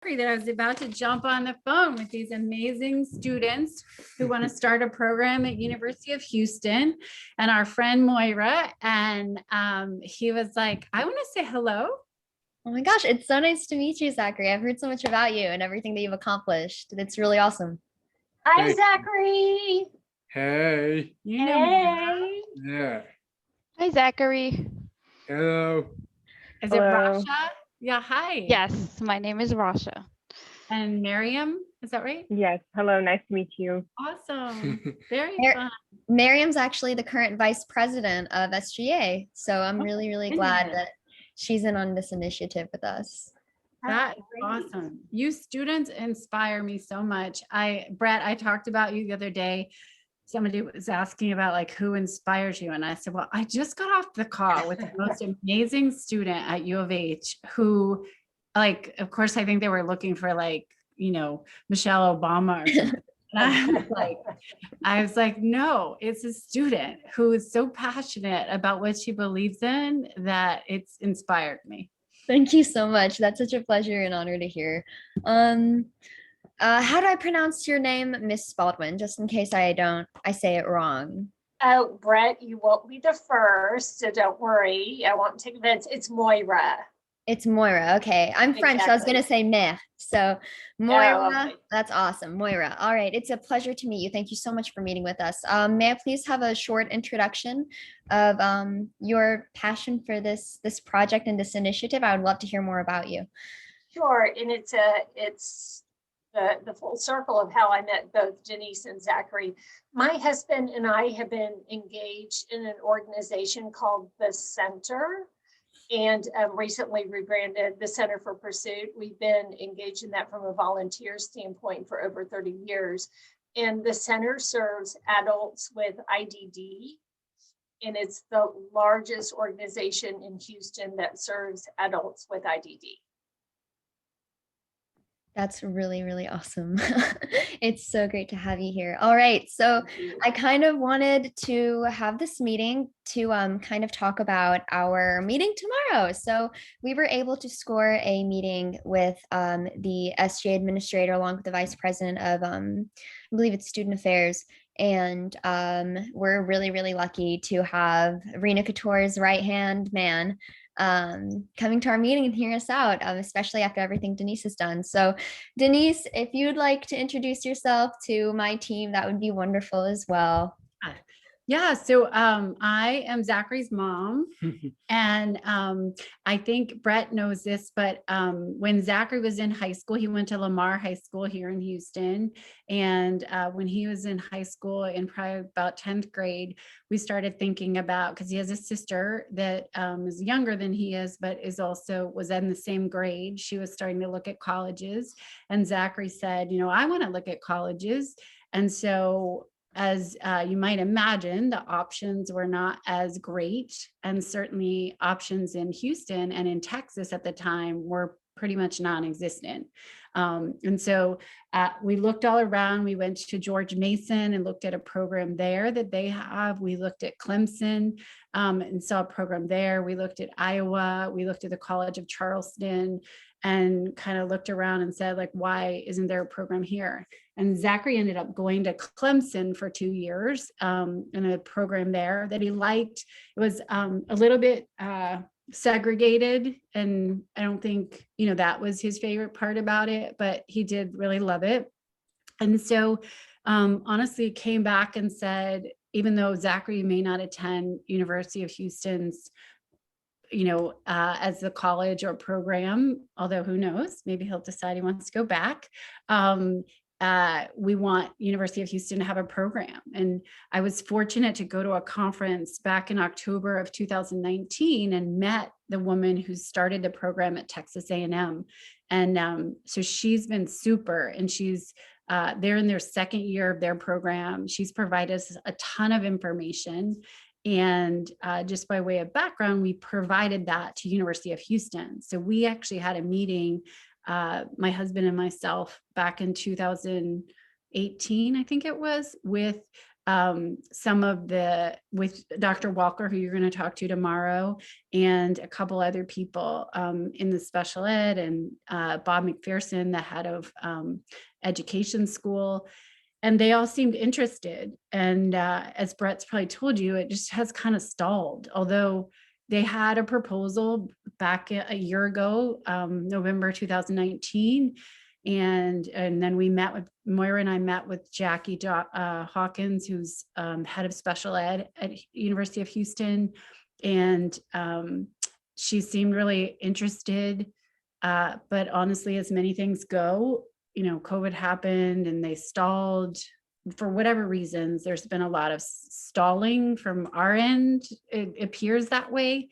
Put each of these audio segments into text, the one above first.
that I was about to jump on the phone with these amazing students who want to start a program at University of Houston, and our friend Moira, and he was like, I want to say hello. Oh my gosh, it's so nice to meet you, Zachary. I've heard so much about you and everything that you've accomplished. It's really awesome. Hi, Zachary. Hey. You know Hey. Yeah. Hi, Zachary. Hello. Is Hello. it Rasha? Yeah, hi. Yes, my name is Rasha. And Maryam, is that right? Yes. Hello. Nice to meet you. Awesome. Very fun. Maryam's actually the current vice president of SGA. So I'm really glad that she's in on this initiative with us. That is awesome. You students inspire me so much. Brett, I talked about you the other day. Somebody was asking about like who inspires you. And I said, well, I just got off the call with the most amazing student at U of H who, like, of course, I think they were looking for like, Michelle Obama or something. And I was like, no, it's a student who is so passionate about what she believes in that it's inspired me. Thank you so much. That's such a pleasure and honor to hear. How do I pronounce your name, Miss Baldwin, just in case I say it wrong? Oh, Brett, you won't be the first, so don't worry. I won't take offense. It's Moira. It's Moira. Okay. I'm French, so I was going to say Maire. So Moira, that's awesome. Moira. All right. It's a pleasure to meet you. Thank you so much for meeting with us. May I please have a short introduction of your passion for this project and this initiative? I would love to hear more about you. Sure. And it's the full circle of how I met both Denise and Zachary. My husband and I have been engaged in an organization called The Center, and recently rebranded the Center for Pursuit. We've been engaged in that from a volunteer standpoint for over 30 years. And the center serves adults with IDD, and it's the largest organization in Houston that serves adults with IDD. That's really awesome. It's so great to have you here. All right. So I kind of wanted to have this meeting to kind of talk about our meeting tomorrow. So we were able to score a meeting with the SGA administrator along with the vice president of, I believe it's student affairs. And we're really lucky to have Rena Couture's right-hand man coming to our meeting and hear us out, especially after everything Denise has done. So Denise, if you'd like to introduce yourself to my team, that would be wonderful as well. Yeah, so I am Zachary's mom, and I think Brett knows this, but when Zachary was in high school, he went to Lamar High School here in Houston, and when he was in high school in probably about 10th grade, we started thinking about, because he has a sister that is younger than he is, but was in the same grade. She was starting to look at colleges, and Zachary said, I want to look at colleges, and so as you might imagine, the options were not as great, and certainly options in Houston and in Texas at the time were pretty much non-existent. And so we looked all around. We went to George Mason and looked at a program there that they have. We looked at Clemson and saw a program there. We looked at Iowa. We looked at the College of Charleston and kind of looked around and said, like, why isn't there a program here? And Zachary ended up going to Clemson for 2 years in a program there that he liked. It was a little bit segregated, and I don't think, that was his favorite part about it, but he did really love it. And so honestly came back and said, even though Zachary may not attend University of Houston's as a college or program, although who knows, maybe he'll decide he wants to go back. We want University of Houston to have a program. And I was fortunate to go to a conference back in October of 2019 and met the woman who started the program at Texas A&M. And so she's been super, and they're in their second year of their program. She's provided us a ton of information. And just by way of background, we provided that to University of Houston. So we actually had a meeting, my husband and myself, back in 2018, I think it was, with some of with Dr. Walker, who you're going to talk to tomorrow, and a couple other people in the special ed, and Bob McPherson, the head of education school. And they all seemed interested. And as Brett's probably told you, it just has kind of stalled. Although they had a proposal back a year ago, November 2019. And then Maire and I met with Jackie Hawkins, who's head of special ed at University of Houston. And she seemed really interested. But honestly, as many things go, COVID happened and they stalled for whatever reasons. There's been a lot of stalling from our end. It appears that way.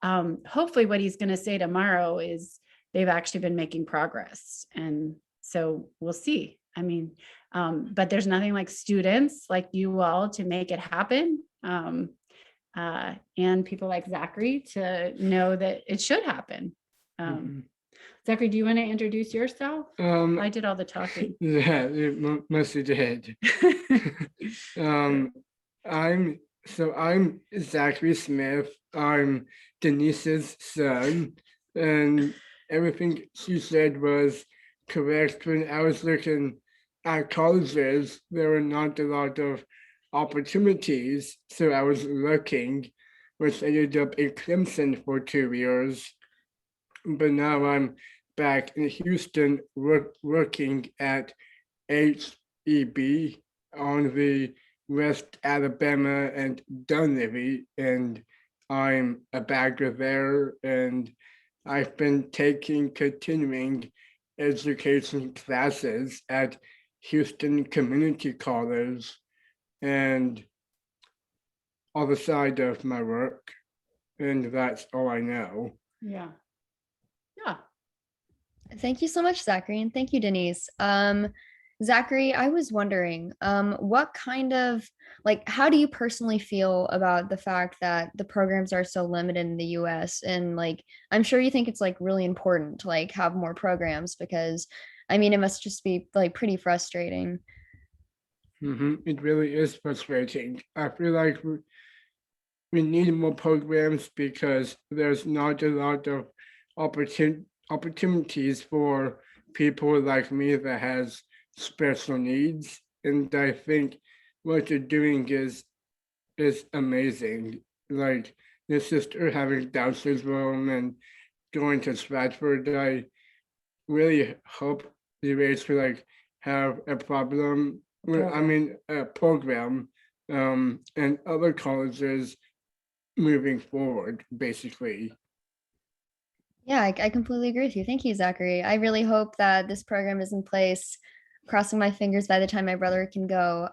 Hopefully what he's going to say tomorrow is they've actually been making progress. And so we'll see. I mean, but there's nothing like students like you all to make it happen. And people like Zachary to know that it should happen. Zachary, do you want to introduce yourself? I did all the talking. Yeah, you mostly did. I'm Zachary Smith. I'm Denise's son, and everything she said was correct. When I was looking at colleges, there were not a lot of opportunities, so I was looking, which ended up in Clemson for 2 years. But now I'm back in Houston working at HEB on the West Alabama and Dunleavy, and I'm a bagger there, and I've been taking continuing education classes at Houston Community College and on the side of my work, and that's all I know. Yeah. Thank you so much, Zachary, and thank you, Denise. Zachary, I was wondering, what kind of, how do you personally feel about the fact that the programs are so limited in the US? And I'm sure you think it's really important to have more programs, because I mean, it must just be pretty frustrating. It really is frustrating. I feel like we need more programs because there's not a lot of opportunities for people like me that has special needs. And I think what you're doing is amazing. Like your sister having Down syndrome and going to Stratford, I really hope the rates to have a program, and other colleges moving forward, basically. Yeah, I completely agree with you. Thank you, Zachary. I really hope that this program is in place, crossing my fingers by the time my brother can go,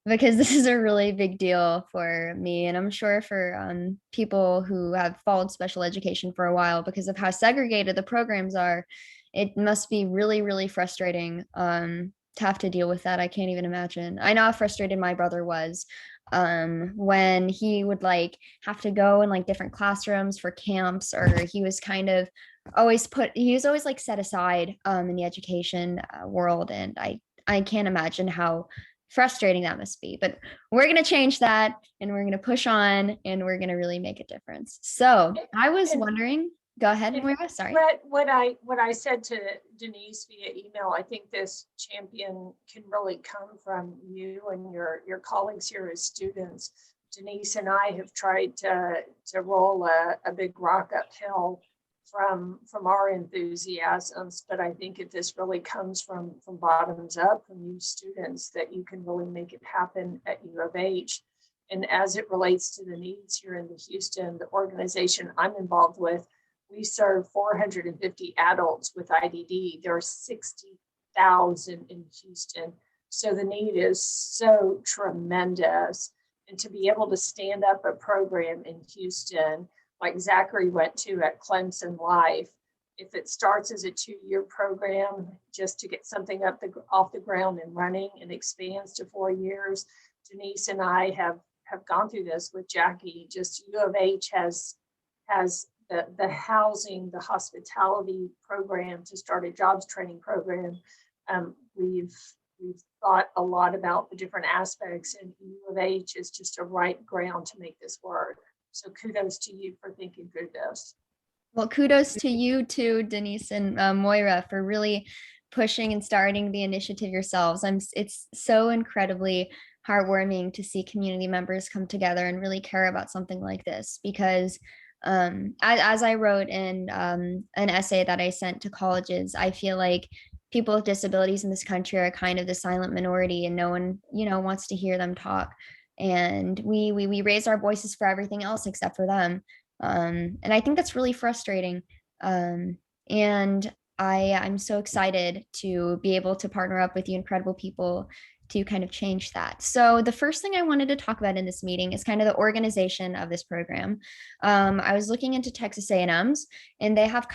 because this is a really big deal for me. And I'm sure for people who have followed special education for a while, because of how segregated the programs are, it must be really, really frustrating to have to deal with that. I can't even imagine. I know how frustrated my brother was when he would have to go in different classrooms for camps, or he was always set aside in the education world. And I can't imagine how frustrating that must be. But we're going to change that, and we're going to push on, and we're going to really make a difference. So I was wondering, go ahead, Maria, sorry. Brett, what I said to Denise via email, I think this champion can really come from you and your colleagues here as students. Denise and I have tried to roll a big rock uphill from our enthusiasms, but I think if this really comes from bottoms up, from you students, that you can really make it happen at U of H. And as it relates to the needs here in the Houston, the organization I'm involved with, we serve 450 adults with IDD. There are 60,000 in Houston. So the need is so tremendous. And to be able to stand up a program in Houston, like Zachary went to at Clemson Life, if it starts as a 2-year program, just to get something off the ground and running, and expands to 4 years, Denise and I have gone through this with Jackie. Just U of H has the housing, the hospitality program to start a jobs training program. We've we've thought a lot about the different aspects, and U of H is just a right ground to make this work. So kudos to you for thinking through this. Well, kudos to you too, Denise and Moira, for really pushing and starting the initiative yourselves. It's so incredibly heartwarming to see community members come together and really care about something like this, because as I wrote in an essay that I sent to colleges, I feel like people with disabilities in this country are kind of the silent minority, and no one, wants to hear them talk. And we raise our voices for everything else except for them. And I think that's really frustrating. And I'm so excited to be able to partner up with you incredible people to kind of change that. So the first thing I wanted to talk about in this meeting is kind of the organization of this program. I was looking into Texas A&M's, and they have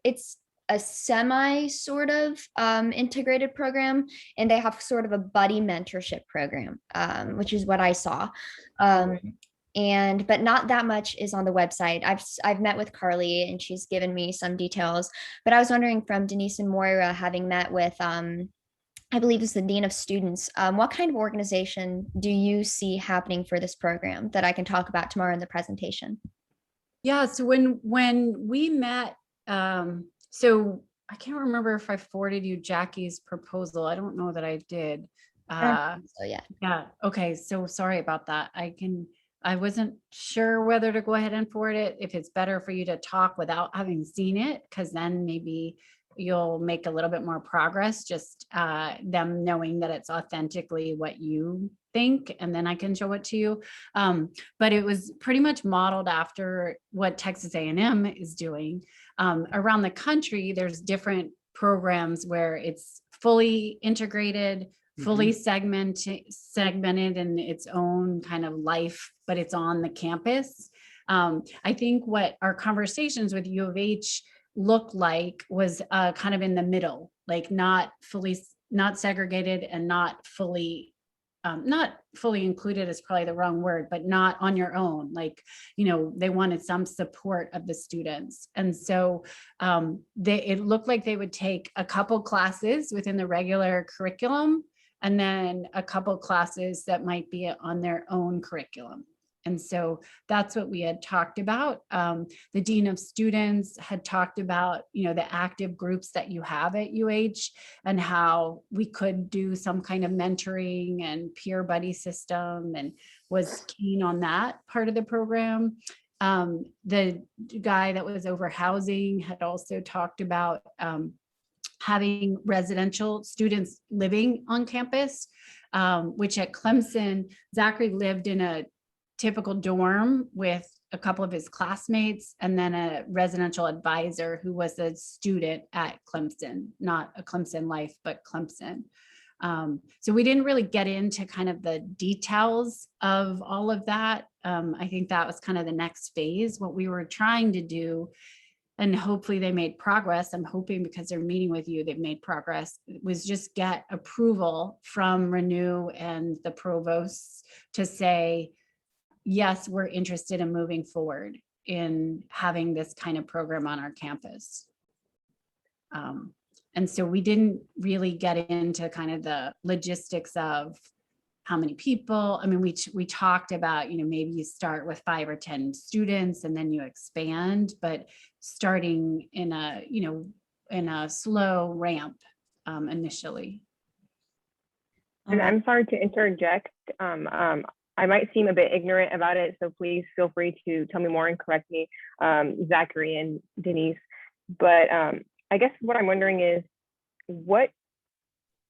it's a semi sort of integrated program, and they have sort of a buddy mentorship program, which is what I saw. But not that much is on the website. I've met with Carly, and she's given me some details, but I was wondering, from Denise and Moira, having met with I believe it's the Dean of Students, what kind of organization do you see happening for this program that I can talk about tomorrow in the presentation? Yeah, so when we met, so I can't remember if I forwarded you Jackie's proposal. I don't know that I did. So yeah. Yeah, okay, so sorry about that. I wasn't sure whether to go ahead and forward it, if it's better for you to talk without having seen it, because then maybe you'll make a little bit more progress, just them knowing that it's authentically what you think, and then I can show it to you. But it was pretty much modeled after what Texas A&M is doing. Around the country, there's different programs where it's fully integrated, fully segmented in its own kind of life, but it's on the campus. I think what our conversations with U of H looked like was kind of in the middle, like not segregated, and not fully included is probably the wrong word, but not on your own. Like, they wanted some support of the students. And so it looked like they would take a couple classes within the regular curriculum, and then a couple classes that might be on their own curriculum. And so that's what we had talked about. The Dean of Students had talked about, the active groups that you have at UH, and how we could do some kind of mentoring and peer buddy system, and was keen on that part of the program. The guy that was over housing had also talked about having residential students living on campus, which at Clemson, Zachary lived in a typical dorm with a couple of his classmates, and then a residential advisor who was a student at Clemson, not a Clemson Life, but Clemson. So we didn't really get into kind of the details of all of that. I think that was kind of the next phase. What we were trying to do, and hopefully they made progress, I'm hoping because they're meeting with you, they've made progress, was just get approval from Renew and the provosts to say, yes, we're interested in moving forward in having this kind of program on our campus. And so we didn't really get into kind of the logistics of how many people. I mean, we talked about, maybe you start with 5 or 10 students and then you expand, but starting in a slow ramp initially. And I'm sorry to interject. I might seem a bit ignorant about it, so please feel free to tell me more and correct me, Zachary and Denise. But I guess what I'm wondering is, what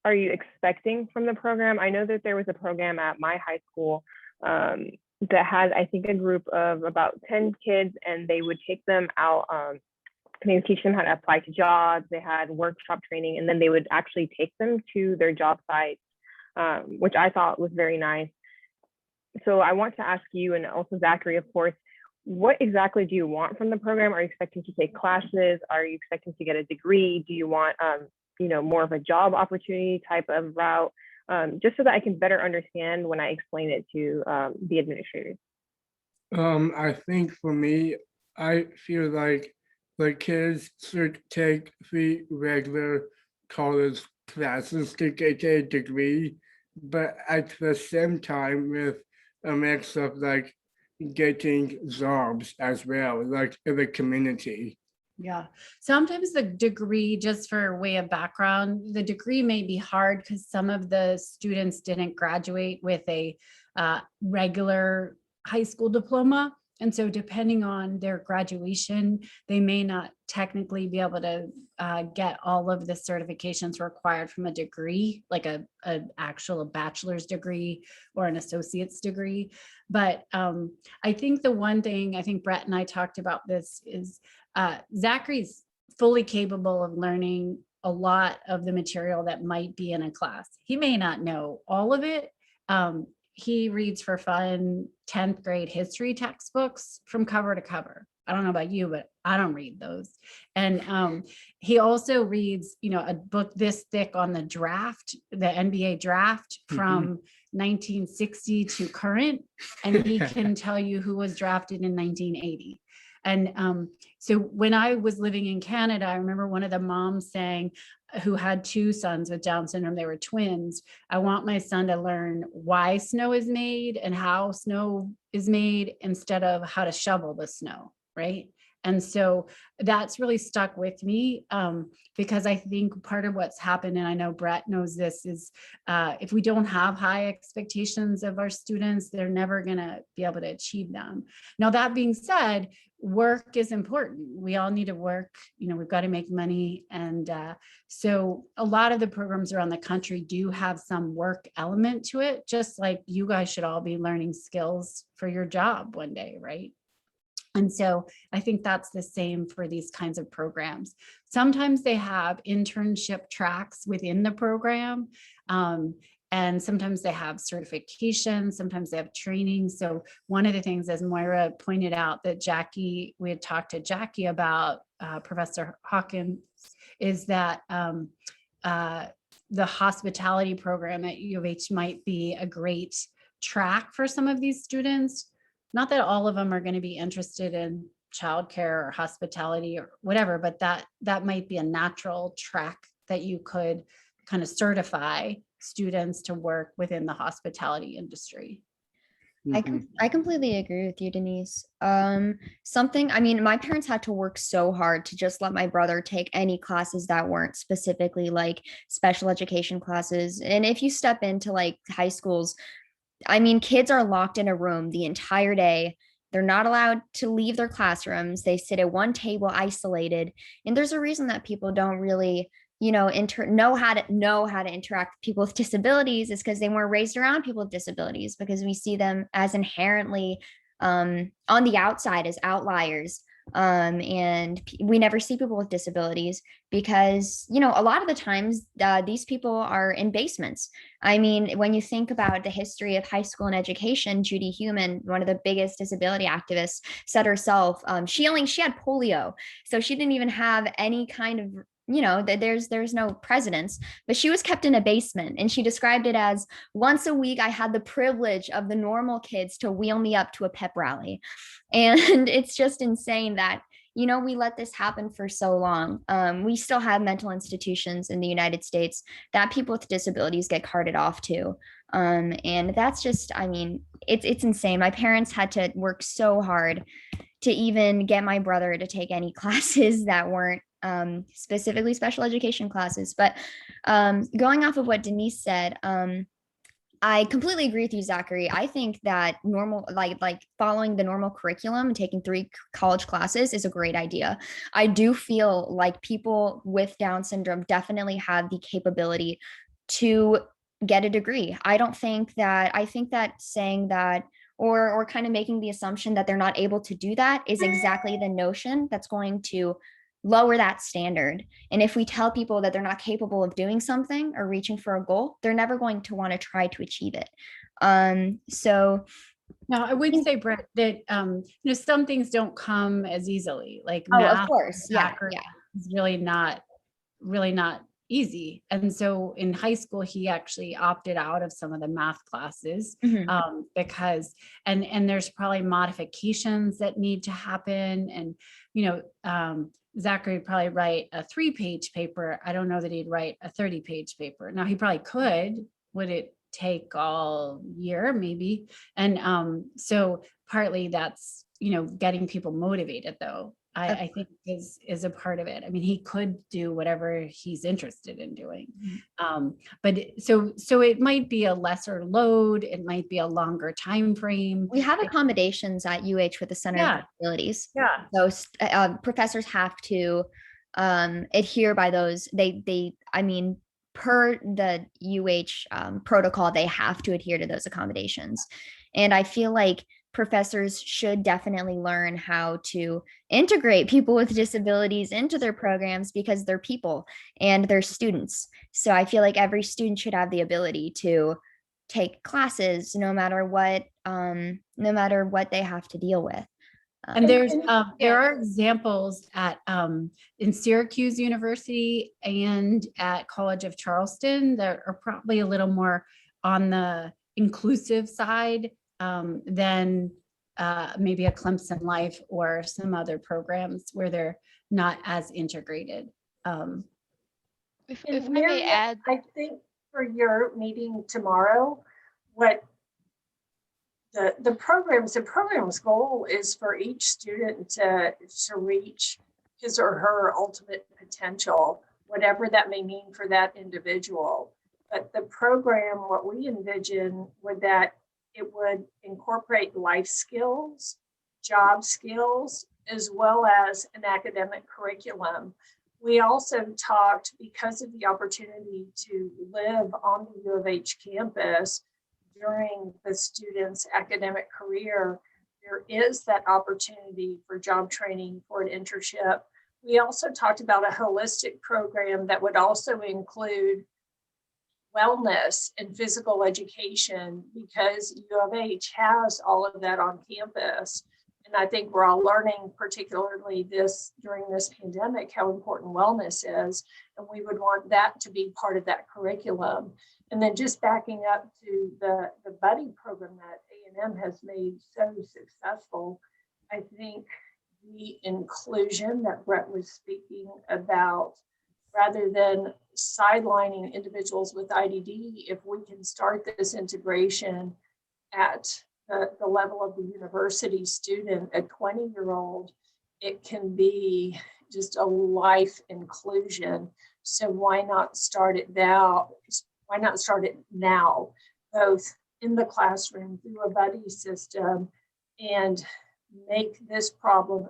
are you expecting from the program? I know that there was a program at my high school that had, I think, a group of about 10 kids, and they would take them out, they would teach them how to apply to jobs. They had workshop training, and then they would actually take them to their job sites, which I thought was very nice. So I want to ask you, and also Zachary, of course, what exactly do you want from the program? Are you expecting to take classes? Are you expecting to get a degree? Do you want, more of a job opportunity type of route? Just so that I can better understand when I explain it to the administrators. I think for me, I feel like the kids should take the regular college classes to get a degree, but at the same time with a mix of like getting jobs as well, like in the community. Yeah. Sometimes the degree, just for way of background, the degree may be hard because some of the students didn't graduate with a regular high school diploma. And so depending on their graduation, they may not technically be able to get all of the certifications required from a degree, like a actual bachelor's degree or an associate's degree. But I think the one thing, I think Brett and I talked about this, is Zachary's fully capable of learning a lot of the material that might be in a class. He may not know all of it. He reads for fun 10th grade history textbooks from cover to cover. I don't know about you, but I don't read those. And he also reads, a book this thick on the draft, the NBA draft from 1960 to current, and he can tell you who was drafted in 1980. And so when I was living in Canada, I remember one of the moms saying, who had two sons with Down syndrome, they were twins, I want my son to learn why snow is made and how snow is made instead of how to shovel the snow, right? And so that's really stuck with me because I think part of what's happened, and I know Brett knows this, is if we don't have high expectations of our students, they're never going to be able to achieve them. Now, that being said, work is important. We all need to work, we've got to make money. And so a lot of the programs around the country do have some work element to it, just like you guys should all be learning skills for your job one day, right? And so I think that's the same for these kinds of programs. Sometimes they have internship tracks within the program. And sometimes they have certifications, sometimes they have training. So one of the things, as Moira pointed out, that we had talked to Jackie about, Professor Hawkins, is that the hospitality program at U of H might be a great track for some of these students. Not that all of them are going to be interested in childcare or hospitality or whatever, but that might be a natural track that you could kind of certify students to work within the hospitality industry. I completely agree with you, Denise. My parents had to work so hard to just let my brother take any classes that weren't specifically like special education classes. And if you step into like high schools, kids are locked in a room the entire day. They're not allowed to leave their classrooms. They sit at one table isolated. And there's a reason that people don't really, know how to interact with people with disabilities, is because they weren't raised around people with disabilities, because we see them as inherently on the outside as outliers. And we never see people with disabilities because, a lot of the times these people are in basements. When you think about the history of high school and education, Judy Heumann, one of the biggest disability activists, said herself, she had polio. So she didn't even have any kind of, there's no precedence, but she was kept in a basement. And she described it as, once a week, I had the privilege of the normal kids to wheel me up to a pep rally. And it's just insane that, we let this happen for so long. We still have mental institutions in the United States that people with disabilities get carted off to. And that's just, it's insane. My parents had to work so hard to even get my brother to take any classes that weren't specifically special education classes. But going off of what Denise said, I completely agree with you, Zachary. I think that like following the normal curriculum and taking 3 college classes is a great idea. I do feel like people with Down syndrome definitely have the capability to get a degree. I think that saying that or kind of making the assumption that they're not able to do that is exactly the notion that's going to lower that standard. And if we tell people that they're not capable of doing something or reaching for a goal, they're never going to want to try to achieve it. So now I would say, Brett, that some things don't come as easily, like math, of course, yeah, is really not easy. And so in high school, he actually opted out of some of the math classes because there's probably modifications that need to happen. And, Zachary would probably write a 3-page paper. I don't know that he'd write a 30-page paper. Now he probably could. Would it take all year? Maybe. And so partly that's, getting people motivated though. I think is a part of it. I mean, he could do whatever he's interested in doing. But so it might be a lesser load. It might be a longer time frame. We have accommodations at UH with the Center of Disabilities. Yeah. So professors have to adhere by those. I mean, per the UH protocol, they have to adhere to those accommodations. And I feel like professors should definitely learn how to integrate people with disabilities into their programs because they're people and they're students. So I feel like every student should have the ability to take classes no matter what they have to deal with. And there are examples at in Syracuse University and at College of Charleston that are probably a little more on the inclusive side than maybe a Clemson Life or some other programs where they're not as integrated. If I may add, I think for your meeting tomorrow, what the program's goal is for each student to reach his or her ultimate potential, whatever that may mean for that individual. But the program, what we envision would that it would incorporate life skills, job skills, as well as an academic curriculum. We also talked, because of the opportunity to live on the U of H campus during the student's academic career, there is that opportunity for job training, for an internship. We also talked about a holistic program that would also include wellness and physical education, because U of H has all of that on campus. And I think we're all learning, particularly during this pandemic, how important wellness is. And we would want that to be part of that curriculum. And then just backing up to the buddy program that A&M has made so successful, I think the inclusion that Brett was speaking about, rather than sidelining individuals with IDD, if we can start this integration at the level of the university student, a 20-year-old, it can be just a life inclusion. So why not start it now? Why not start it now, both in the classroom through a buddy system, and make this program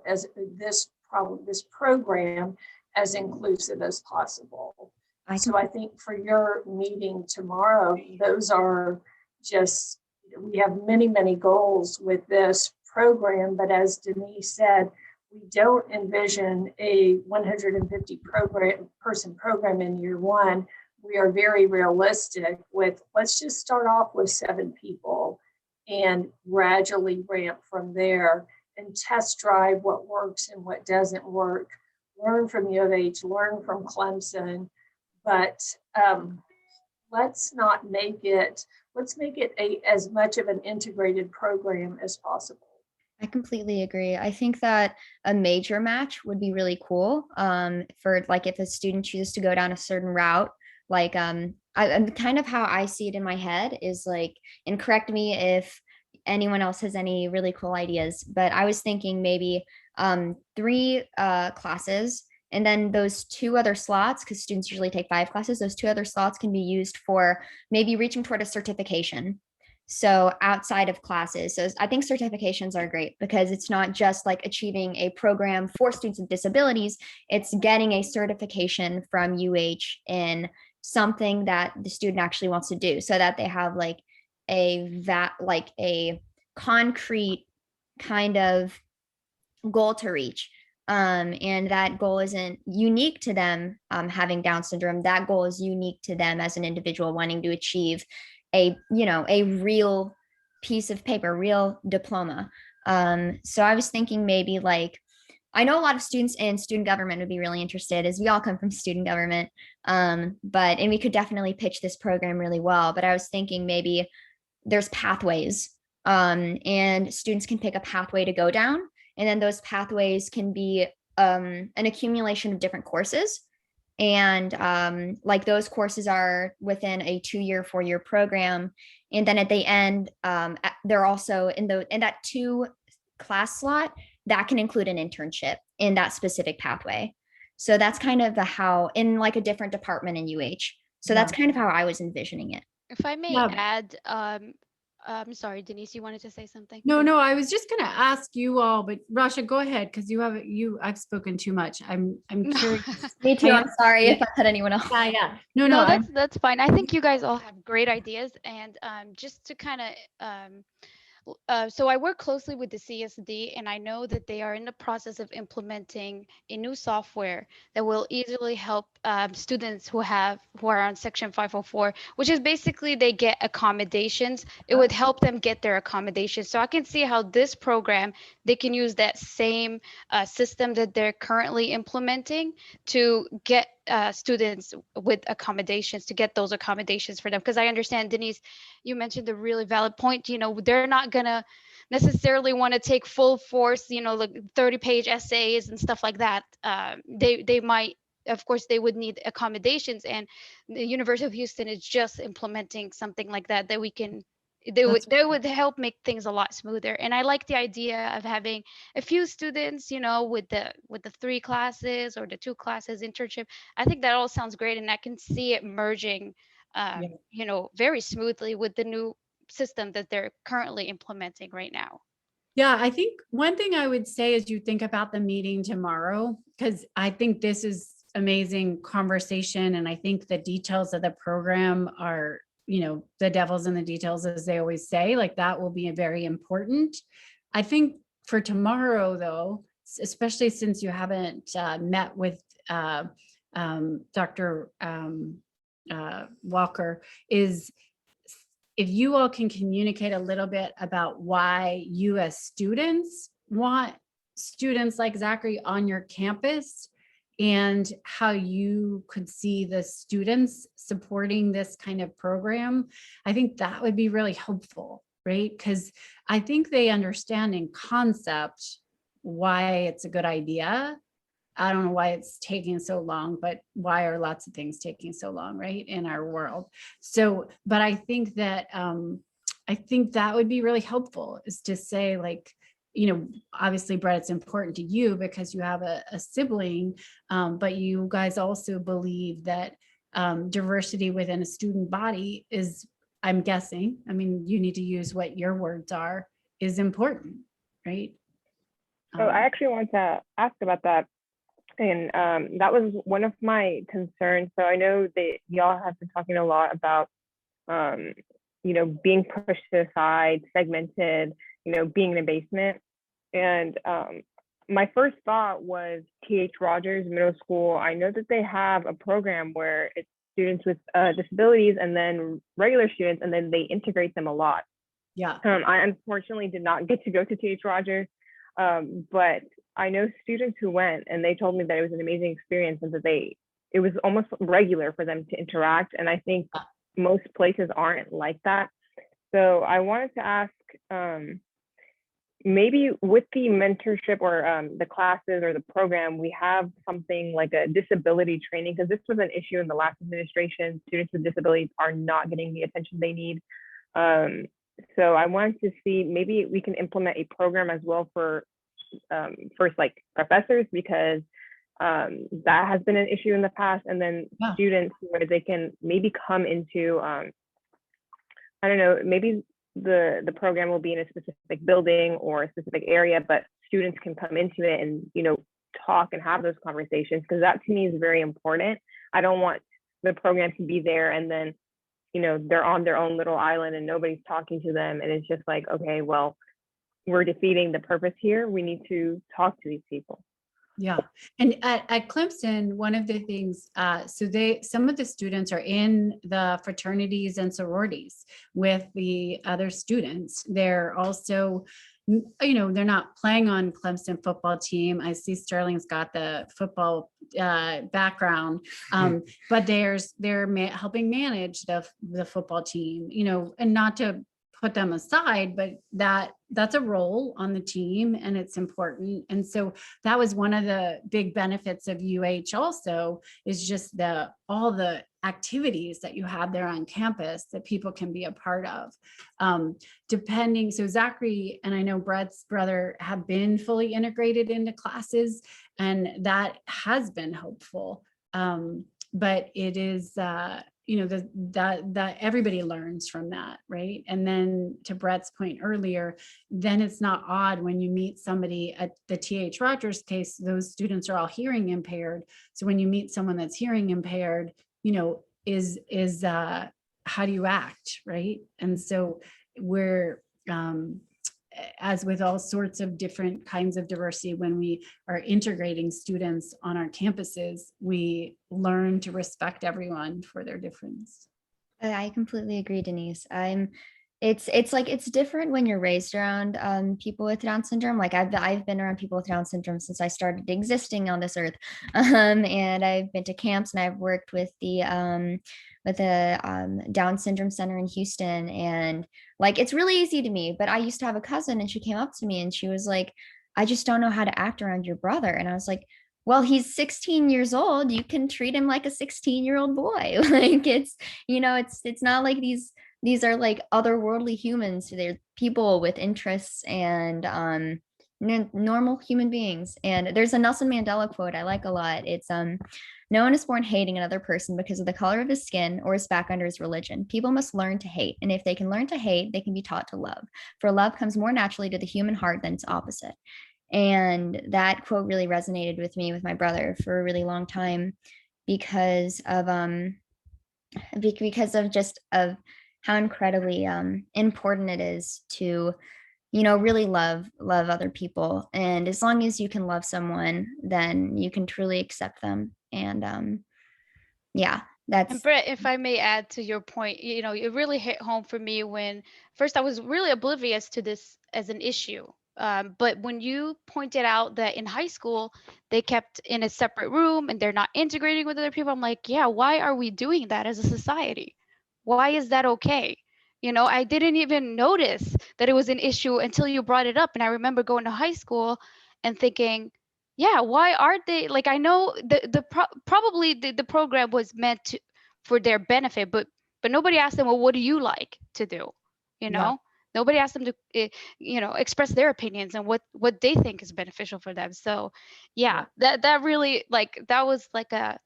as inclusive as possible. So I think for your meeting tomorrow, those are just, we have many, many goals with this program, but as Denise said, we don't envision a 150 person program in year one. We are very realistic with, let's just start off with 7 people and gradually ramp from there and test drive what works and what doesn't work. Learn from U of H, learn from Clemson, but let's make it as much of an integrated program as possible. I completely agree. I think that a major match would be really cool for like if a student chooses to go down a certain route. Like I'm kind of how I see it in my head is like, and correct me if anyone else has any really cool ideas, but I was thinking maybe 3 classes, and then those 2 other slots, because students usually take 5 classes, those 2 other slots can be used for maybe reaching toward a certification. So outside of classes. So I think certifications are great because it's not just like achieving a program for students with disabilities, it's getting a certification from UH in something that the student actually wants to do, so that they have like a concrete kind of goal to reach. And that goal isn't unique to them having Down syndrome. That goal is unique to them as an individual wanting to achieve a real piece of paper, real diploma. So I was thinking maybe like, I know a lot of students in student government would be really interested, as we all come from student government, and we could definitely pitch this program really well. But I was thinking maybe there's pathways, and students can pick a pathway to go down, and then those pathways can be an accumulation of different courses. And like those courses are within a 2-year, 4-year program. And then at the end, they're also in that 2 class slot that can include an internship in that specific pathway. So that's kind of how in like a different department in UH. So that's kind of how I was envisioning it. If I may Yeah. add, I'm sorry, Denise, you wanted to say something? No, I was just gonna ask you all, but Rasha, go ahead, because I've spoken too much. I'm curious. Me too. I'm sorry if I cut anyone off. Yeah. No, No, I'm- that's fine. I think you guys all have great ideas, and just to kind of so I work closely with the CSD, and I know that they are in the process of implementing a new software that will easily help students who are on Section 504, which is basically they get accommodations. It would help them get their accommodations. So I can see how this program, they can use that same system that they're currently implementing to get students with accommodations, to get those accommodations for them. Because I understand, Denise, you mentioned a really valid point. You know, they're not gonna necessarily want to take full force, you know, like 30-page essays and stuff like that. They might, of course, they would need accommodations, and the University of Houston is just implementing something like that we can. They would help make things a lot smoother. And I like the idea of having a few students, you know, with the 3 classes or the 2 classes internship. I think that all sounds great, and I can see it merging, you know, very smoothly with the new system that they're currently implementing right now. Yeah, I think one thing I would say as you think about the meeting tomorrow, because I think this is amazing conversation, and I think the details of the program are, you know, the devil's in the details, as they always say, like that will be very important. I think for tomorrow, though, especially since you haven't met with Dr. Walker, is if you all can communicate a little bit about why you as students want students like Zachary on your campus, and how you could see the students supporting this kind of program, I think that would be really helpful, right? Because I think they understand in concept why it's a good idea. I don't know why it's taking so long, but why are lots of things taking so long, right, in our world? So, but I think that would be really helpful, is to say, like, you know, obviously, Brett, it's important to you because you have a sibling, but you guys also believe that diversity within a student body is, I'm guessing, I mean, you need to use what your words are, is important, right? So I actually want to ask about that. And that was one of my concerns. So I know that y'all have been talking a lot about, you know, being pushed to the side, segmented, you know, being in a basement. And my first thought was T.H. Rogers Middle School. I know that they have a program where it's students with disabilities and then regular students, and then they integrate them a lot. Yeah. I unfortunately did not get to go to T.H. Rogers, but I know students who went, and they told me that it was an amazing experience, and that it was almost regular for them to interact. And I think most places aren't like that. So I wanted to ask, maybe with the mentorship or the classes or the program, we have something like a disability training, because this was an issue in the last administration. Students with disabilities are not getting the attention they need. So I wanted to see, maybe we can implement a program as well for first, like professors, because that has been an issue in the past, and then students where they can maybe come into, I don't know, maybe the program will be in a specific building or a specific area, but students can come into it and, you know, talk and have those conversations, because that to me is very important. I don't want the program to be there and then, you know, they're on their own little island and nobody's talking to them, and it's just like, okay, well, we're defeating the purpose here. We need to talk to these people. Yeah. And at Clemson, one of the things, some of the students are in the fraternities and sororities with the other students. They're also, you know, they're not playing on Clemson football team. I see Sterling's got the football background, but they're helping manage the football team, you know, and not to put them aside, but that's a role on the team and it's important. And so that was one of the big benefits of UH also, is just all the activities that you have there on campus that people can be a part of. So Zachary and I know Brett's brother have been fully integrated into classes, and that has been hopeful. But it is, that everybody learns from that, right? And then to Brett's point earlier, then it's not odd when you meet somebody at the TH Rogers case, those students are all hearing impaired. So when you meet someone that's hearing impaired, how do you act, right? And so we're, as with all sorts of different kinds of diversity, when we are integrating students on our campuses, we learn to respect everyone for their difference. I completely agree, Denise. It's different when you're raised around people with Down syndrome. Like I've been around people with Down syndrome since I started existing on this earth, and I've been to camps and I've worked with the Down syndrome center in Houston, and like it's really easy to me. But I used to have a cousin, and she came up to me and she was like, "I just don't know how to act around your brother," and I was like, well, he's 16 years old. You can treat him like a 16-year-old boy. Like it's not like these are like otherworldly humans. They're people with interests and normal human beings. And there's a Nelson Mandela quote I like a lot. It's no one is born hating another person because of the color of his skin or his background or his religion. People must learn to hate. And if they can learn to hate, they can be taught to love. For love comes more naturally to the human heart than its opposite. And that quote really resonated with me with my brother for a really long time because of how incredibly important it is to really love other people. And as long as you can love someone, then you can truly accept them. And that's. And Brett, if I may add to your point, it really hit home for me when first I was really oblivious to this as an issue. But when you pointed out that in high school, they kept in a separate room and they're not integrating with other people, I'm like, yeah, why are we doing that as a society? Why is that okay? I didn't even notice that it was an issue until you brought it up. And I remember going to high school and thinking, yeah, why aren't they, like, I know probably the program was meant for their benefit, but nobody asked them, well, what do you like to do? Yeah. Nobody asked them to, express their opinions and what they think is beneficial for them. So yeah, that really, like, that was like a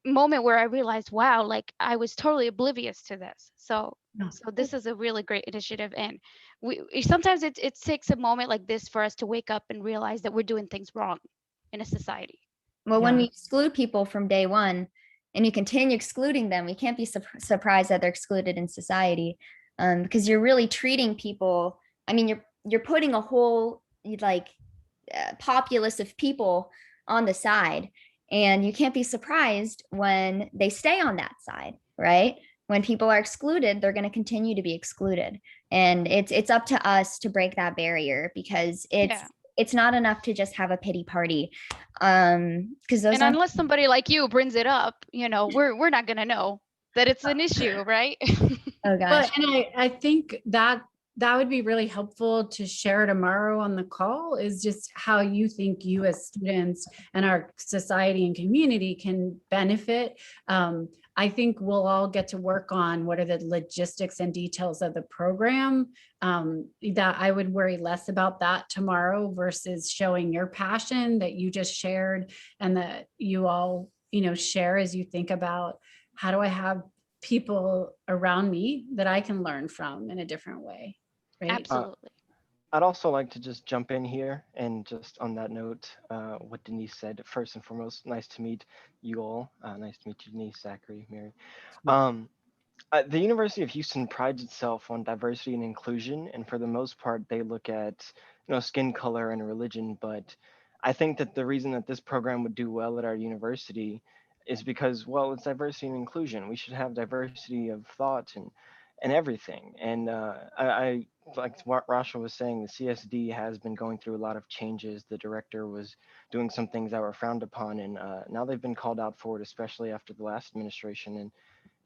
moment where I realized, wow, like I was totally oblivious to this. So this is a really great initiative. And sometimes it takes a moment like this for us to wake up and realize that we're doing things wrong in a society. Well, when we exclude people from day one and you continue excluding them, we can't be surprised that they're excluded in society, because you're really treating people. I mean, you're putting a whole populace of people on the side, and you can't be surprised when they stay on that side, right? When people are excluded, they're going to continue to be excluded, and it's up to us to break that barrier, because it's not enough to just have a pity party, because those. And unless somebody like you brings it up, we're not going to know that it's an issue, right? Oh gosh. But, and I think that would be really helpful to share tomorrow on the call, is just how you think you as students and our society and community can benefit. I think we'll all get to work on what are the logistics and details of the program. That I would worry less about that tomorrow versus showing your passion that you just shared, and that you all, share as you think about, how do I have people around me that I can learn from in a different way. Right? Absolutely. I'd also like to just jump in here and just on that note, what Denise said. First and foremost, nice to meet you all. Nice to meet you, Denise, Zachary, Mary. The University of Houston prides itself on diversity and inclusion, and for the most part, they look at skin color and religion. But I think that the reason that this program would do well at our university is because, well, it's diversity and inclusion. We should have diversity of thought and everything. And I like what Rasha was saying, the CSD has been going through a lot of changes. The director was doing some things that were frowned upon, and now they've been called out for it, especially after the last administration. And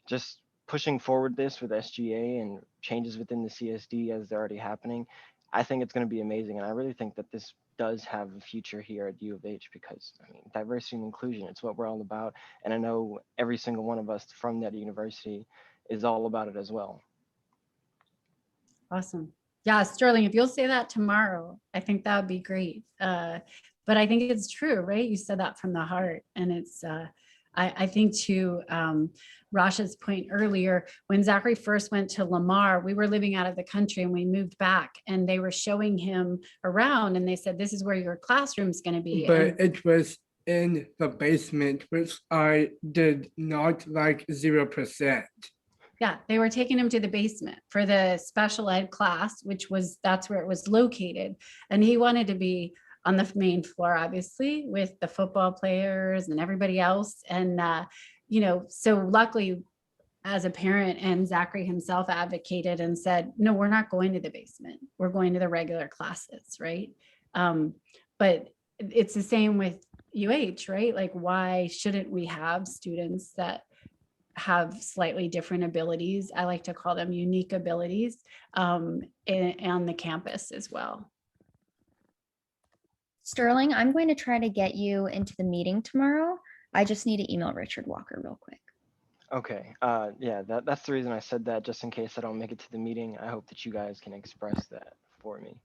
just pushing forward this with SGA and changes within the CSD as they're already happening, I think it's going to be amazing. And I really think that this does have a future here at U of H because, I mean, diversity and inclusion, it's what we're all about. And I know every single one of us from that university is all about it as well. Awesome. Yeah, Sterling, if you'll say that tomorrow, I think that would be great. But I think it's true, right? You said that from the heart. And it's, I think to Rasha's point earlier, when Zachary first went to Lamar, we were living out of the country and we moved back and they were showing him around and they said, this is where your classroom's going to be. But it was in the basement, which I did not like 0%. Yeah, they were taking him to the basement for the special ed class, that's where it was located. And he wanted to be on the main floor, obviously, with the football players and everybody else. And, so luckily, as a parent and Zachary himself advocated and said, no, we're not going to the basement. We're going to the regular classes, right? But it's the same with UH, right? Like, why shouldn't we have students that have slightly different abilities? I like to call them unique abilities on the campus as well. Sterling, I'm going to try to get you into the meeting tomorrow. I just need to email Richard Walker real quick. Okay. Yeah, that's the reason I said that, just in case I don't make it to the meeting. I hope that you guys can express that for me.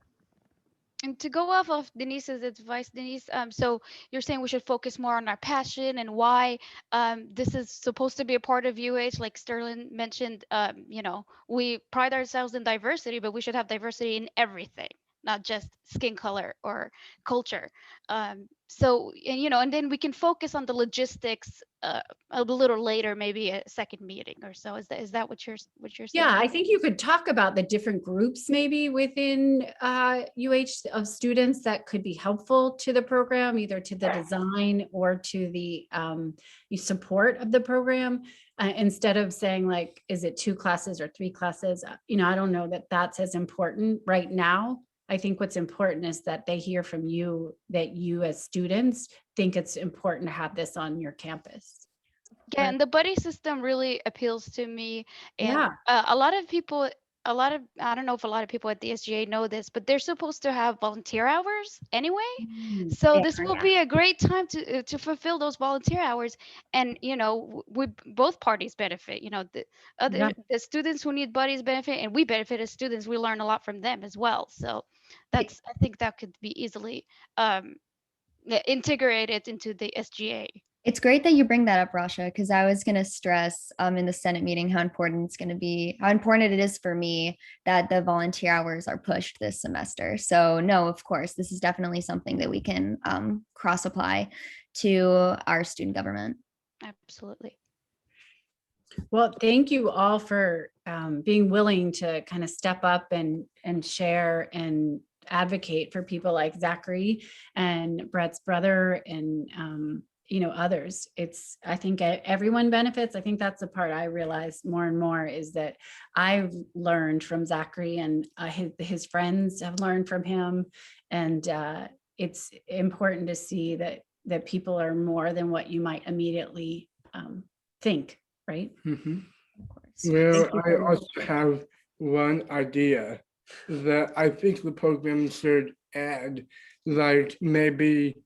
And to go off of Denise's advice, Denise, so you're saying we should focus more on our passion and why this is supposed to be a part of UH, like Sterling mentioned, we pride ourselves in diversity, but we should have diversity in everything, not just skin color or culture. And then we can focus on the logistics a little later, maybe a second meeting or so. Is that what you're saying? Yeah, I think you could talk about the different groups maybe within UH of students that could be helpful to the program, either to the design or to the support of the program, instead of saying like, is it 2 classes or 3 classes? I don't know that that's as important right now. I think what's important is that they hear from you that you as students think it's important to have this on your campus. Yeah, and the buddy system really appeals to me. And Yeah. a lot of people, I don't know if a lot of people at the SGA know this, but they're supposed to have volunteer hours anyway. So this will be a great time to fulfill those volunteer hours. And, we both parties benefit, the students who need buddies benefit, and we benefit as students. We learn a lot from them as well. So I think that could be easily integrated into the SGA. It's great that you bring that up, Rasha, because I was going to stress in the Senate meeting how important it is for me that the volunteer hours are pushed this semester. So no, of course, this is definitely something that we can cross apply to our student government. Absolutely. Well, thank you all for being willing to kind of step up and share and advocate for people like Zachary and Brett's brother and others. I think everyone benefits. I think that's the part I realize more and more is that I've learned from Zachary and his friends have learned from him. And it's important to see that people are more than what you might immediately think, right? Mm-hmm. Of course. Well, I also have one idea that I think the program should add, like maybe,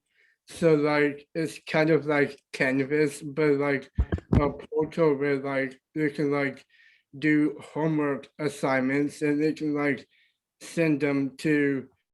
so like it's kind of like Canvas, but like a portal where like they can like do homework assignments and they can like send them to